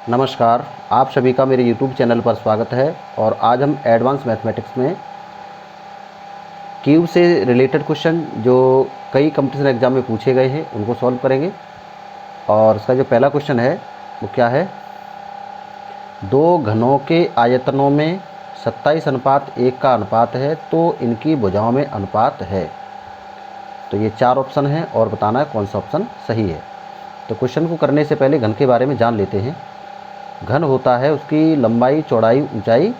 नमस्कार, आप सभी का मेरे YouTube चैनल पर स्वागत है। और आज हम एडवांस मैथमेटिक्स में क्यूब से रिलेटेड क्वेश्चन जो कई कंपटीशन एग्जाम में पूछे गए हैं उनको सॉल्व करेंगे। और इसका जो पहला क्वेश्चन है वो क्या है, दो घनों के आयतनों में 27:1 का अनुपात है तो इनकी भुजाओं में अनुपात है। तो ये 4 ऑप्शन हैं और बताना है कौन सा ऑप्शन सही है। तो क्वेश्चन को करने से पहले घन के बारे में जान लेते हैं। घन होता है उसकी लंबाई, चौड़ाई, ऊंचाई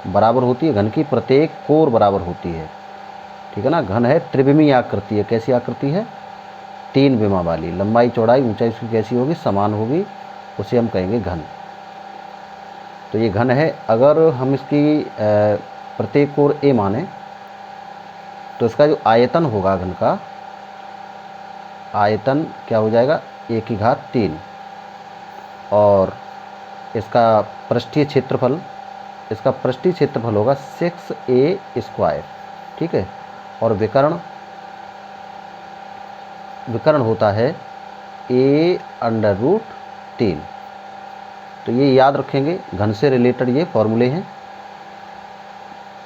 बराबर होती है, घन की प्रत्येक कोर बराबर होती है, ठीक है ना। घन है त्रिविमीय आकृति है। कैसी आकृति है? 3 विमा वाली। लंबाई, चौड़ाई, ऊंचाई उसकी कैसी होगी? समान होगी, उसे हम कहेंगे घन। तो ये घन है। अगर हम इसकी प्रत्येक कोर ए माने तो इसका जो आयतन होगा घन का, आयतन क्या हो जाएगा? a की घात 3। और इसका पृष्ठीय क्षेत्रफल होगा 6a², ठीक है। और विकर्ण होता है a√3। तो ये याद रखेंगे, घन से रिलेटेड ये फॉर्मूले हैं।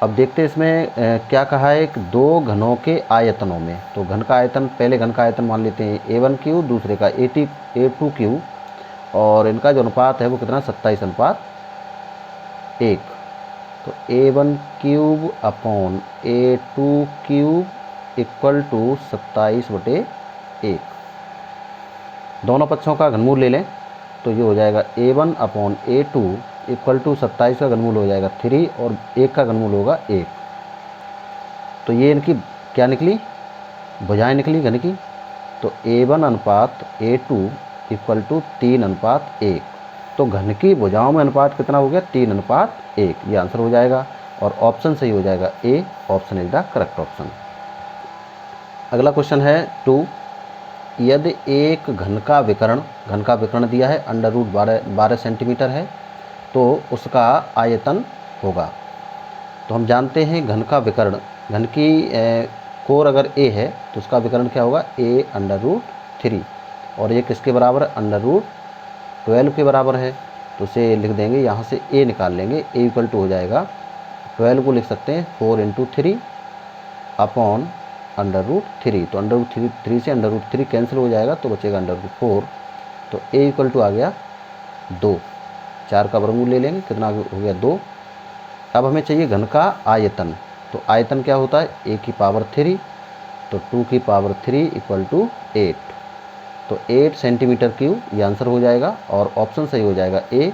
अब देखते हैं इसमें क्या कहा है कि दो घनों के आयतनों में। तो घन का आयतन, पहले घन का आयतन मान लेते हैं a1 दूसरे का a2। और इनका जो अनुपात है वो कितना? 27:1। तो a1³/a2³ = 27/1। दोनों पक्षों का घनमूल ले लें तो ये हो जाएगा a1/a2 = 27 का घनमूल हो जाएगा 3 और 1 का घनमूल होगा 1। तो ये इनकी क्या निकली? भुजाएं निकली घन की। तो a1/a2 = 3:1। तो घन की भुजाओं में अनुपात कितना हो गया? 3:1। ये आंसर हो जाएगा और ऑप्शन सही हो जाएगा A. Option is the correct option. अगला क्वेश्चन है 2। यदि एक घन का विकर्ण दिया है √12 सेंटीमीटर है तो उसका आयतन होगा। तो हम जानते हैं घन का विकर्ण, घन की कोर अगर a है तो उसका विकर्ण क्या होगा? a√3। और ये किसके बराबर है? √12 के बराबर है। तो उसे लिख देंगे, यहाँ से a निकाल लेंगे। a = हो जाएगा 12 को लिख सकते हैं 4 × 3 अपॉन √3। तो √3 से √3 कैंसिल हो जाएगा तो बचेगा √4। तो a = आ गया 2। 4 का वर्गमूल ले लेंगे, कितना हो गया? 2। अब हमें चाहिए घन का आयतन। तो आयतन क्या होता है? a⁵ तो 2⁵ = 8। तो 8 सेंटीमीटर क्यूब ये आंसर हो जाएगा और ऑप्शन सही हो जाएगा A.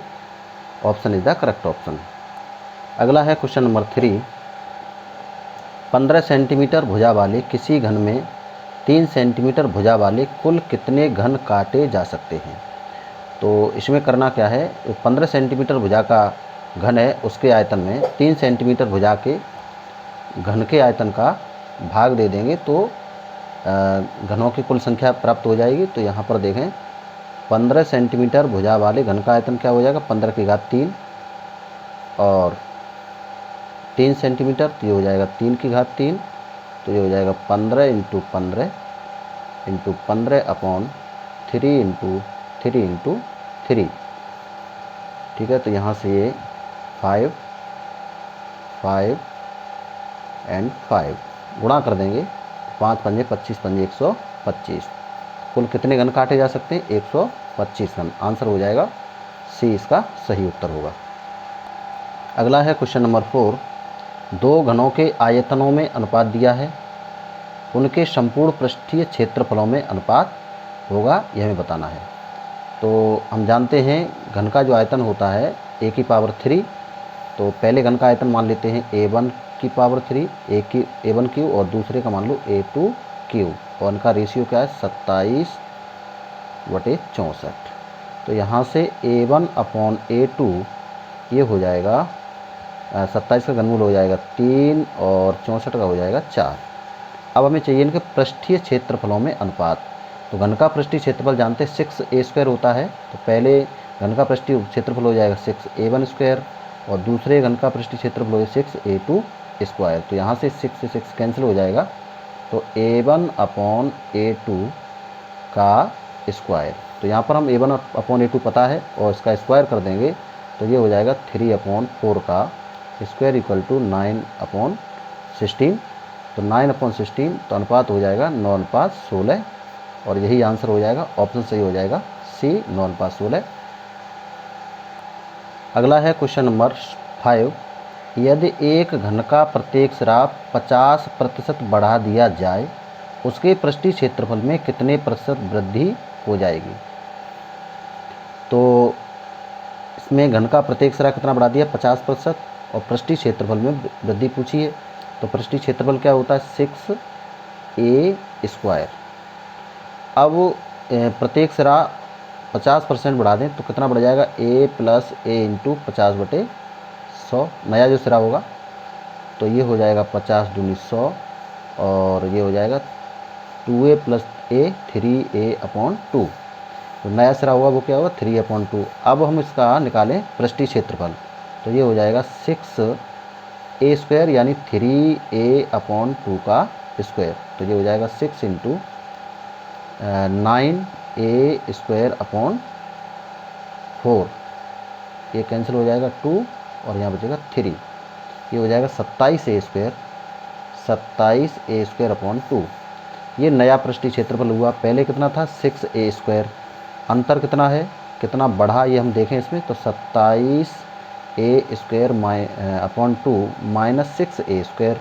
Option is the correct option. अगला है क्वेश्चन नंबर 3। 15 सेंटीमीटर भुजा वाले किसी घन में 3 सेंटीमीटर भुजा वाले कुल कितने घन काटे जा सकते हैं? तो इसमें करना क्या है, 15 सेंटीमीटर भुजा का घन है, उसके आयतन में 3 सेंटीमीटर भुजा के घन के आयतन का भाग दे देंगे तो घनों की कुल संख्या प्राप्त हो जाएगी। तो यहाँ पर देखें 15 सेंटीमीटर भुजा वाले घन का आयतन क्या हो जाएगा? 15 की घात 3। और 3 सेंटीमीटर तो ये हो जाएगा 3 की घात 3। तो ये हो जाएगा 15 × 15 × 15/3 × 3 × 3, ठीक है। तो यहाँ से ये 5 5 और 5 गुणा कर देंगे। 5 × 5 = 25, 5 × 125। कुल कितने घन काटे जा सकते हैं? 125 घन। आंसर हो जाएगा सी, इसका सही उत्तर होगा। अगला है क्वेश्चन नंबर 4। दो घनों के आयतनों में अनुपात दिया है, उनके संपूर्ण पृष्ठीय क्षेत्रफलों में अनुपात होगा, यह हमें बताना है। तो हम जानते हैं घन का जो आयतन होता है a⁵। तो पहले घन का आयतन मान लेते हैं a1⁵, a1³ और दूसरे का मान लो a2³। और इनका रेशियो क्या है? 27/64। तो यहाँ से a1/a2 ये हो जाएगा 27 का घनमूल हो जाएगा 3 और 64 का हो जाएगा 4। अब हमें चाहिए इनके पृष्ठीय क्षेत्रफलों में अनुपात। तो घन का पृष्ठीय क्षेत्रफल जानते हैं 6a² होता है। तो पहले घन का पृष्ठीय क्षेत्रफल हो जाएगा 6a1² और दूसरे घन का पृष्ठीय क्षेत्रफल हो जाएगा 6a2²। तो यहाँ से 6 से 6 कैंसिल हो जाएगा। तो a1/a2 का स्क्वायर तो यहाँ पर हम A1/A2 पता है और इसका स्क्वायर कर देंगे तो ये हो जाएगा 3/4 का स्क्वायर इक्वल टू 9/16। तो 9/16 तो अनुपात हो जाएगा 9:16 और यही आंसर हो जाएगा, ऑप्शन सही हो जाएगा सी 9:16। अगला है क्वेश्चन नंबर 5। यदि एक घन का प्रत्येक सिरा 50% बढ़ा दिया जाए उसके पृष्ठीय क्षेत्रफल में कितने प्रतिशत वृद्धि हो जाएगी। तो इसमें घन का प्रत्येक सिरा कितना बढ़ा दिया 50% और पृष्ठीय क्षेत्रफल में वृद्धि पूछी है। तो पृष्ठीय क्षेत्रफल क्या होता है 6a²। अब प्रत्येक सिरा 50% बढ़ा दें तो कितना बढ़ जाएगा a + a × 50/100। नया जो सिरा होगा तो ये हो जाएगा 50 दूनी 100 और ये हो जाएगा 2a + a 3a/2। तो नया सिरा होगा वो क्या होगा 3/2। अब हम इसका निकालें पृष्ठीय क्षेत्रफल तो ये हो जाएगा 6a² यानी 3a/2 का स्क्वायर। तो ये हो जाएगा 6 × 9a²/4। ये कैंसिल हो जाएगा 2 और यहाँ बचेगा 3। ये हो जाएगा 27a²। 27a²/2। ये नया पृष्ठीय क्षेत्रफल हुआ। पहले कितना था 6a²। अंतर कितना है, कितना बढ़ा ये हम देखें इसमें तो 27a²/2 - 6a²।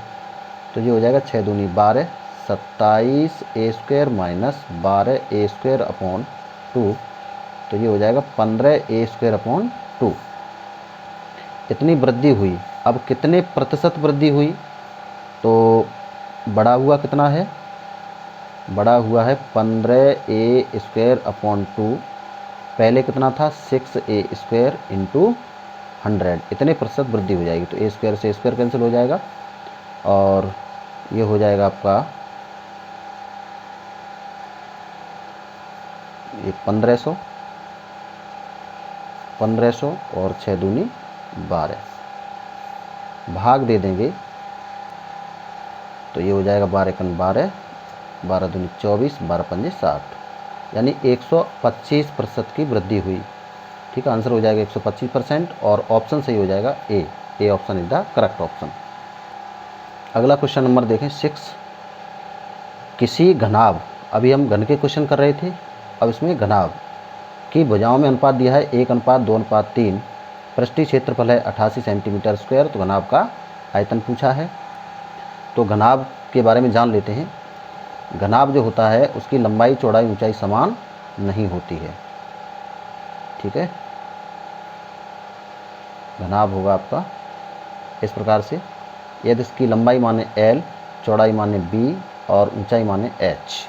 तो ये हो जाएगा 6 दूनी 12। 27a² - 12a²/2 तो ये हो जाएगा 15a²/2। इतनी वृद्धि हुई। अब कितने प्रतिशत वृद्धि हुई तो बड़ा हुआ कितना है, बड़ा हुआ है 15a²/2। पहले कितना था 6a² × 100। इतने प्रतिशत वृद्धि हो जाएगी। तो a² से a² कैंसिल हो जाएगा और ये हो जाएगा आपका ये 1500 और 6 दूनी 12 भाग दे देंगे तो ये हो जाएगा 12 × 12, 12 दूनी 24, 12 पंजे 60 यानी 125% की वृद्धि हुई। ठीक है, आंसर हो जाएगा 125% और ऑप्शन सही हो जाएगा A option is the correct option. अगला क्वेश्चन नंबर देखें 6। किसी घनाभ, अभी हम घन के क्वेश्चन कर रहे थे, अब इसमें घनाभ की भुजाओं में अनुपात दिया है 1:2:3। पृष्ठीय क्षेत्रफल है 88 सेंटीमीटर²। तो घनाभ का आयतन पूछा है। तो घनाभ के बारे में जान लेते हैं। घनाभ जो होता है उसकी लंबाई चौड़ाई ऊंचाई समान नहीं होती है। ठीक है, घनाभ होगा आपका इस प्रकार से, यदि इसकी लंबाई माने l, चौड़ाई माने b और ऊंचाई माने h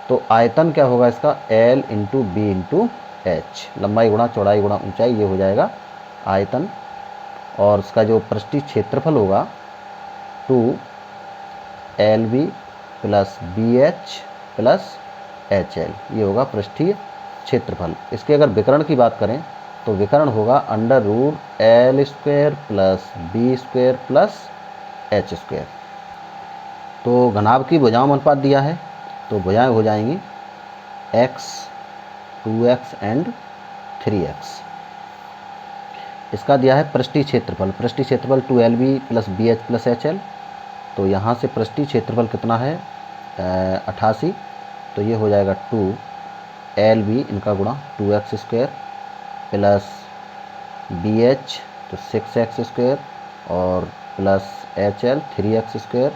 तो आयतन क्या होगा इसका l × b × h। लंबाई गुणा चौड़ाई गुणा ऊंचाई ये हो जाएगा आयतन। और इसका जो पृष्ठीय क्षेत्रफल होगा 2lb + bh + hl ये होगा पृष्ठीय क्षेत्रफल। इसके अगर विकर्ण की बात करें तो विकर्ण होगा √l² + b² + h²। तो घनाभ की भुजाओं में अनुपात दिया है तो भुजाएं हो जाएंगी x, 2x एंड 3x। इसका दिया है पृष्ठीय क्षेत्रफल, पृष्ठीय क्षेत्रफल 2lb + bh + hl। तो यहाँ से पृष्ठीय क्षेत्रफल कितना है 88। तो ये हो जाएगा 2lb इनका गुणा 2x² + bh तो 6x² और प्लस hl 3x²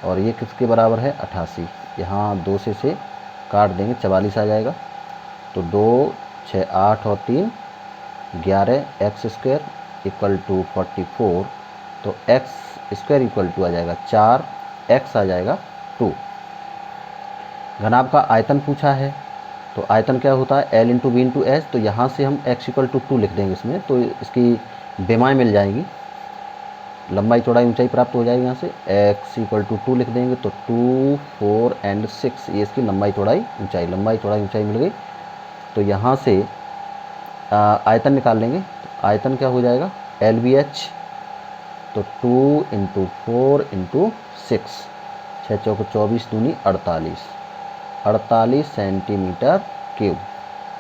और ये किसके बराबर है 88। यहाँ 2 से काट देंगे 44 आ जाएगा। तो 2, 6, 8 और 3 11x² = 44। तो x² = आ जाएगा 4, x आ जाएगा 2। घनाभ का आयतन पूछा है तो आयतन क्या होता है l × b × h। तो यहाँ से हम x = 2 लिख देंगे इसमें, तो इसकी बेमाएँ मिल जाएंगी, लंबाई चौड़ाई ऊंचाई प्राप्त हो जाएगी। यहाँ से x = 2 लिख देंगे तो 2, 4 एंड 6 ये इसकी लंबाई चौड़ाई ऊंचाई मिल गई। तो यहाँ से आयतन निकाल लेंगे। तो आयतन क्या हो जाएगा LBH तो 2 × 4 × 6 6 चौको 24 दूनी 48 सेंटीमीटर क्यूब,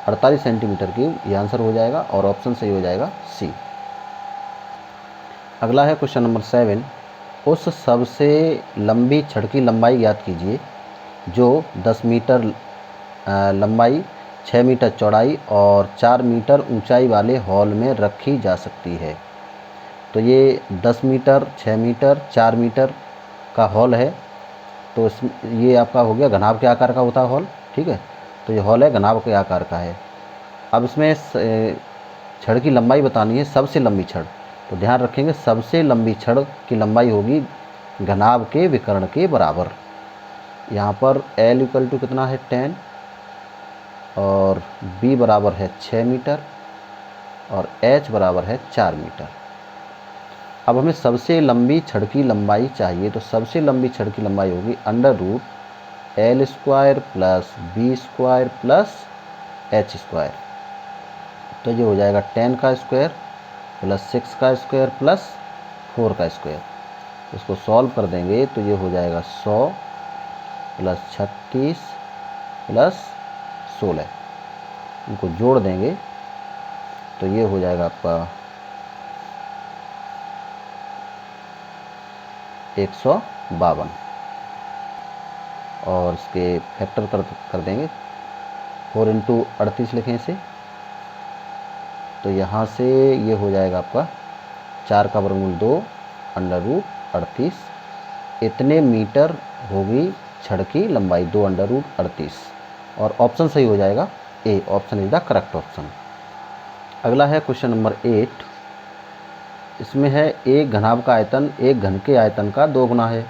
48 सेंटीमीटर क्यूब, ये आंसर हो जाएगा और ऑप्शन सही हो जाएगा सी। अगला है क्वेश्चन नंबर 7, उस सबसे लंबी छड़ की लंबाई ज्ञात कीजिए जो 10 मीटर लंबाई, 6 मीटर चौड़ाई और 4 मीटर ऊंचाई वाले हॉल में रखी जा सकती है। तो ये 10 मीटर, 6 मीटर, 4 मीटर का हॉल है। तो ये आपका हो गया घनाभ के आकार का होता है हॉल, ठीक है। तो ये हॉल है घनाभ के आकार का है। अब इसमें छड़ की लंबाई बतानी है, सबसे लंबी छड़। तो ध्यान रखेंगे सबसे लंबी छड़ की लंबाई होगी घनाभ के विकर्ण के बराबर। यहाँ पर L इक्वल टू कितना है 10 और B बराबर है 6 मीटर और H बराबर है 4 मीटर। अब हमें सबसे लंबी छड़ की लंबाई चाहिए, तो सबसे लंबी छड़ की लंबाई होगी √L square plus B square plus H square. तो ये हो जाएगा 10 का स्क्वायर प्लस 6 का स्क्वायर प्लस 4 का स्क्वायर। इसको सॉल्व कर देंगे तो ये हो जाएगा 100 प्लस 36 प्लस 16। इनको जोड़ देंगे तो ये हो जाएगा आपका 152 और इसके फैक्टर कर देंगे 4 इंटू 38 लिखें इसे। तो यहाँ से ये हो जाएगा आपका 4 का वर्गमूल 2 √38। इतने मीटर होगी छड़ की लंबाई 2 √38 और ऑप्शन सही हो जाएगा A, option is the correct option. अगला है क्वेश्चन नंबर 8। इसमें है एक घनाभ का आयतन एक घन के आयतन का 2 गुना है।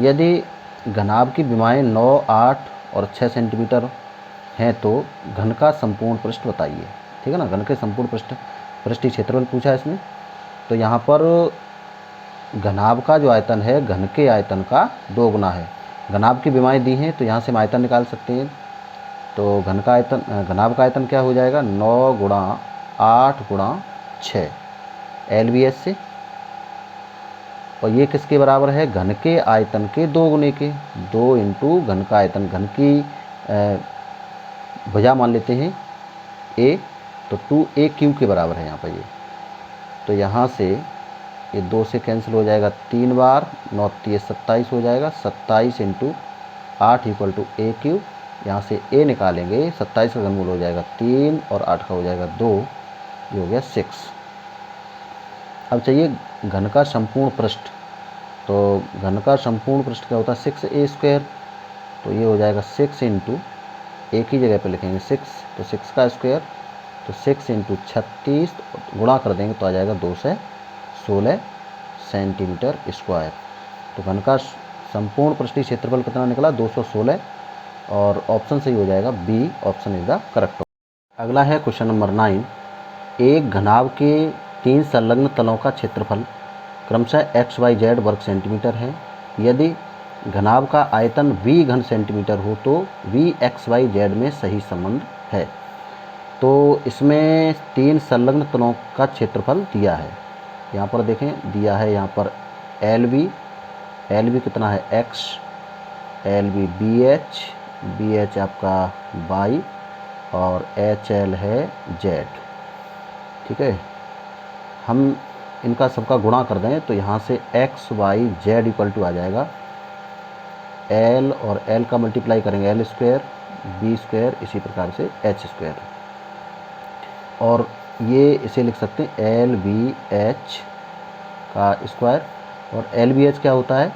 यदि घनाभ की विमाएँ 9, 8 और 6 सेंटीमीटर हैं तो घन का संपूर्ण पृष्ठ बताइए, ठीक है ना। घन के संपूर्ण पृष्ठीय क्षेत्रफल पूछा है इसमें। तो यहाँ पर घनाभ का जो आयतन है घन के आयतन का 2 गुना है। घनाभ की विमाएँ दी हैं तो यहाँ से हम आयतन निकाल सकते हैं। तो घनाभ का आयतन क्या हो जाएगा 9 गुणा 8 गुणा 6 LBS से, और ये किसके बराबर है घन के आयतन के 2 गुने के। 2 इंटू घन का आयतन, घन की भुजा मान लेते हैं A, तो 2A³ के बराबर है यहाँ पर ये। तो यहाँ से ये 2 से कैंसिल हो जाएगा 3 बार, 9 3 27 हो जाएगा। 27 इंटू 8 इक्वल टू A³। यहाँ से A निकालेंगे, 27 का घनमूल हो जाएगा 3 और 8 का हो जाएगा 2, ये हो गया 6। अब चाहिए घन का संपूर्ण पृष्ठ। तो घन का संपूर्ण पृष्ठ क्या होता है 6A²। तो ये हो जाएगा 6 इंटू एक ही जगह पे लिखेंगे 6, तो 6 का स्क्वायर, तो 6 इंटू 36 गुणा कर देंगे तो आ जाएगा 216 सेंटीमीटर स्क्वायर। तो घन का संपूर्ण पृष्ठीय क्षेत्रफल कितना निकला 216 और ऑप्शन सही हो जाएगा B, option is the correct. अगला है क्वेश्चन नंबर 9। एक घनाभ के 3 संलग्न तलों का क्षेत्रफल क्रमशः XYZ वर्ग सेंटीमीटर है। यदि घनाभ का आयतन V घन सेंटीमीटर हो तो VXYZ में सही संबंध है। तो इसमें 3 संलग्न तलों का क्षेत्रफल दिया है, यहाँ पर देखें दिया है यहाँ पर LB कितना है X, LB BH आपका Y और HL है Z, ठीक है। हम इनका सबका गुणा कर दें तो यहाँ से XYZ इक्वल टू आ जाएगा L और L का मल्टीप्लाई करेंगे L स्क्वायर B स्क्वायर, इसी प्रकार से H स्क्वायर, और ये इसे लिख सकते हैं LBH का स्क्वायर। और LBH क्या होता है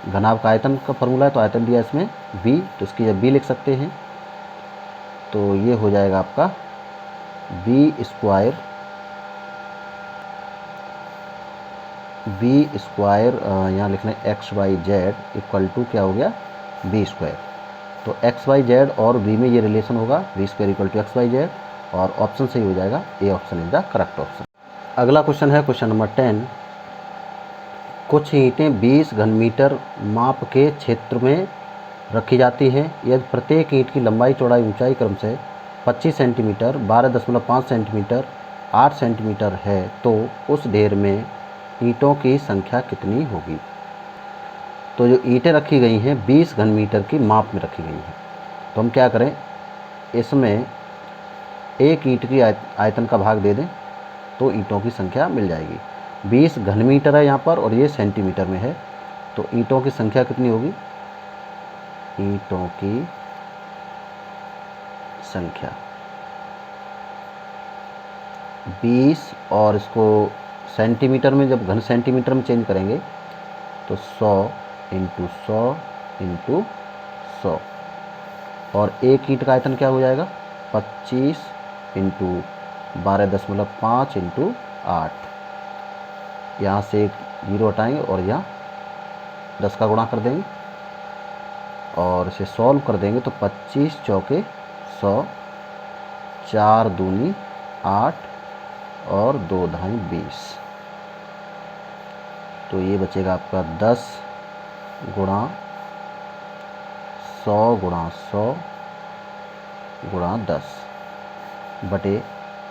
घनाभ का आयतन का फॉर्मूला है, तो आयतन दिया इसमें B, तो इसकी जब B लिख सकते हैं तो ये हो जाएगा आपका B स्क्वायर यहाँ लिख लें XYZ इक्वल टू क्या हो गया B स्क्वायर। तो XYZ और B में ये रिलेशन होगा B square equal to XYZ और ऑप्शन सही हो जाएगा A, option is the correct option. अगला क्वेश्चन है क्वेश्चन नंबर 10। कुछ ईंटें 20 घन मीटर माप के क्षेत्र में रखी जाती हैं। यदि प्रत्येक ईंट की लंबाई चौड़ाई ऊंचाई क्रमशः 25 सेंटीमीटर, 12.5 सेंटीमीटर, 8 सेंटीमीटर है तो उस ढेर में ईंटों की संख्या कितनी होगी। तो जो ईंटें रखी गई हैं 20 घन मीटर की माप में रखी गई हैं। तो हम क्या करें, इसमें एक ईंट की आयतन का भाग दे दें तो ईंटों की संख्या मिल जाएगी। 20 घन मीटर है यहाँ पर और ये सेंटीमीटर में है, तो ईंटों की संख्या कितनी होगी? ईंटों की संख्या 20 और इसको सेंटीमीटर में जब घन सेंटीमीटर में चेंज करेंगे तो 100 इंटू 100 इंटू 100 और एक ईंट का आयतन क्या हो जाएगा? 25 इंटू 12.5 इंटू 8। यहाँ से एक जीरो हटाएंगे और यहाँ 10 का गुणा कर देंगे और इसे सॉल्व कर देंगे तो 25 चौके 100, 4 दूनी 8 और 2 ढाई 20। तो ये बचेगा आपका 10 गुणा 100 गुणा 100 गुणा 10 बटे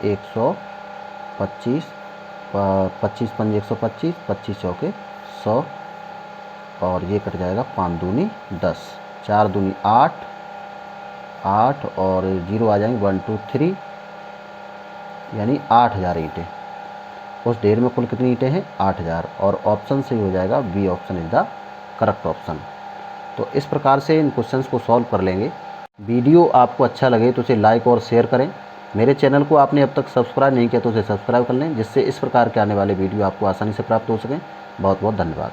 125, 25 पंजे 125, 25 चौके 100 और ये कट जाएगा 5 दूनी 10, 4 दूनी 8, 8 और जीरो आ जाएंगे 1 2 3, यानी 8000 ईंटें। उस ढेर में कुल कितनी ईंटें हैं? 8000। और ऑप्शन सही हो जाएगा, B option is the correct option. तो इस प्रकार से इन क्वेश्चंस को सॉल्व कर लेंगे। वीडियो आपको अच्छा लगे तो इसे लाइक और शेयर करें। मेरे चैनल को आपने अब तक सब्सक्राइब नहीं किया तो उसे सब्सक्राइब कर लें, जिससे इस प्रकार के आने वाले वीडियो आपको आसानी से प्राप्त हो सकें। बहुत बहुत धन्यवाद।